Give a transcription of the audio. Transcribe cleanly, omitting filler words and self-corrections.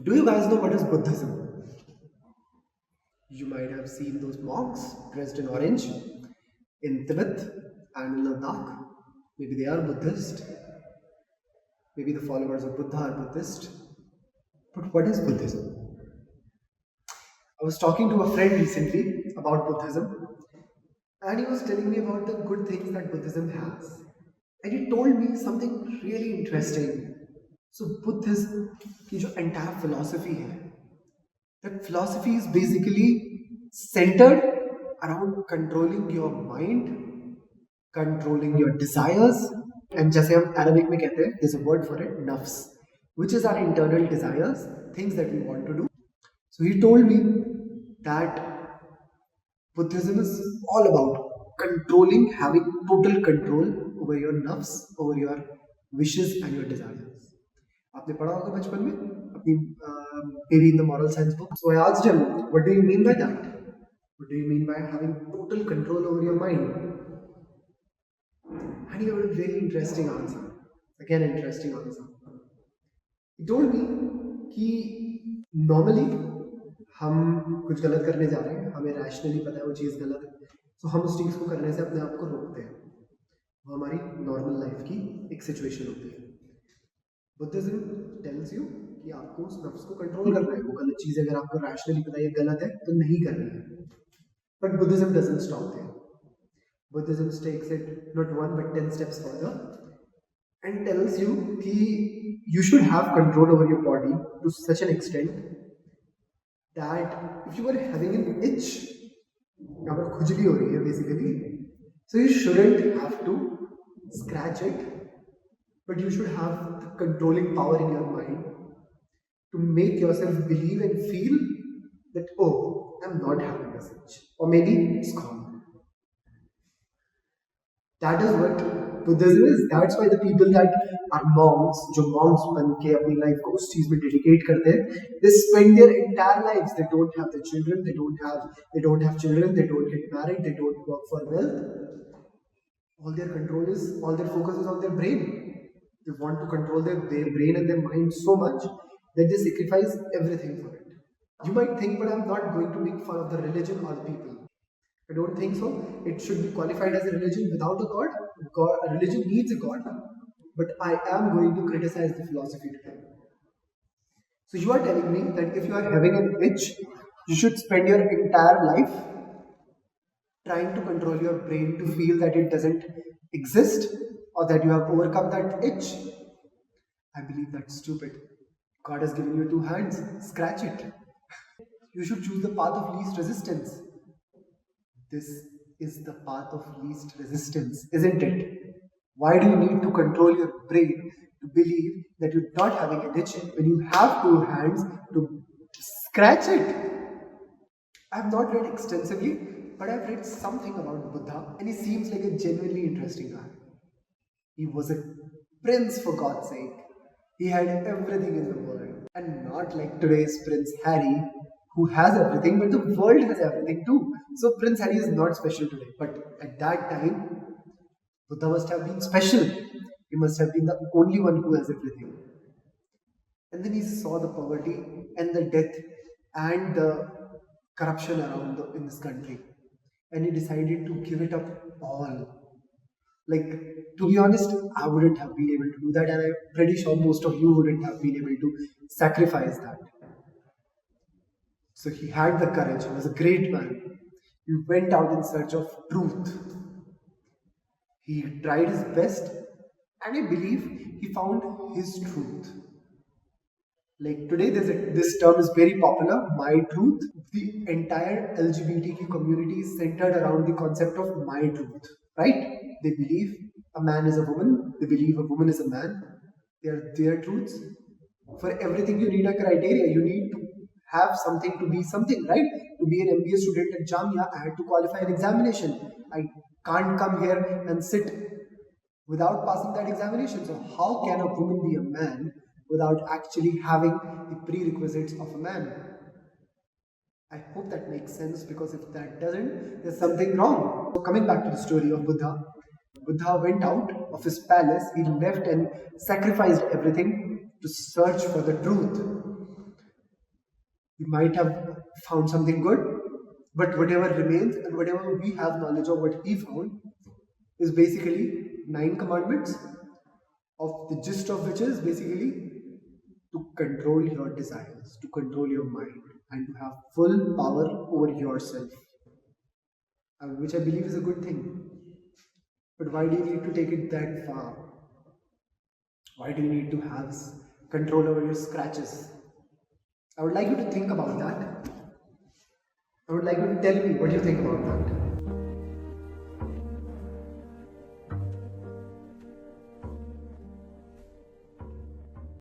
Do you guys know what is Buddhism? You might have seen those monks dressed in orange in Tibet and in Ladakh. Maybe they are Buddhist. Maybe the followers of Buddha are Buddhist. But what is Buddhism? I was talking to a friend recently about Buddhism, and he was telling me about the good things that Buddhism has. And he told me something really interesting. So Buddhism की जो entire philosophy है, that philosophy is basically centered around controlling your mind, controlling your desires, and जैसे हम Arabic में कहते हैं, there's a word for it, nafs, which is our internal desires, things that we want to do. So he told me that Buddhism is all about controlling, having total control over your nafs, over your wishes and your desires. आपने पढ़ा होगा बचपन में अपनी maybe in the moral science book. So I asked him, what do you mean by that? What do you mean by having total control over your mind? And he had a very interesting answer. Again, interesting answer. He told me कि normally हम कुछ गलत करने जा रहे हैं, हमें rationally पता है वो चीज़ गलत है, तो हम उस चीज़ को करने से अपने आप को रोकते हैं. वो हमारी नॉर्मल लाइफ की एक सिचुएशन होती है. बुद्धिज्म टेल्स यू कि आपको उस नफ्स को कंट्रोल करना है. वो गलत चीज़ अगर आपको रैशनली पता है ये गलत है तो नहीं करनी है. But Buddhism doesn't stop there. Buddhism takes it not 1 but 10 steps further and tells you कि you should have control over your body to such an extent that if you are having an itch, यहाँ पर खुजली हो रही है basically, so you shouldn't have to scratch it, but you should have the controlling power in your mind to make yourself believe and feel that, oh, I'm not having this itch, or maybe it's gone. That is what Buddhism is. That's why the people that are monks, जो monks बन के अपनी life को उस चीज में dedicate करते हैं, they spend their entire lives. They don't have the children. They don't have children. They don't get married. They don't work for wealth. All their focus is on their brain. They want to control their brain and their mind so much that they sacrifice everything for it. You might think, but I'm not going to make fun of the religion or the people. I don't think so. It should be qualified as a religion without a god. A religion needs a god. But I am going to criticize the philosophy today. So you are telling me that if you are having an itch, you should spend your entire life trying to control your brain to feel that it doesn't exist or that you have overcome that itch. I believe that's stupid. God has given you 2 hands. Scratch it. You should choose the path of least resistance. This is the path of least resistance, isn't it? Why do you need to control your brain to believe that you're not having an itch when you have 2 hands to scratch it? I've not read extensively, but I've read something about Buddha, and he seems like a genuinely interesting guy. He was a prince, for God's sake. He had everything in the world, and not like today's Prince Harry, who has everything, but the world has everything too. So Prince Harry is not special today. But at that time, Buddha must have been special. He must have been the only one who has everything. And then he saw the poverty and the death and the corruption around in this country. And he decided to give it up all. Like, to be honest, I wouldn't have been able to do that, and I'm pretty sure most of you wouldn't have been able to sacrifice that. So he had the courage. He was a great man. He went out in search of truth. He tried his best, and I believe he found his truth. Like today, this term is very popular, my truth. The entire LGBTQ community is centered around the concept of my truth, right? They believe a man is a woman. They believe a woman is a man. They are their truths. For everything, you need a criteria. You need to have something to be something, right? To be an MBA student at Jamia, I had to qualify an examination. I can't come here and sit without passing that examination. So how can a woman be a man without actually having the prerequisites of a man? I hope that makes sense, because if that doesn't, there's something wrong. So coming back to the story of Buddha, Buddha went out of his palace, he left and sacrificed everything to search for the truth. We might have found something good, but whatever remains and whatever we have knowledge of what he found is basically 9 commandments, of the gist of which is basically to control your desires, to control your mind, and to have full power over yourself, which I believe is a good thing. But why do you need to take it that far? Why do you need to have control over your scratches? I would like you to think about that. I would like you to tell me what you think about that.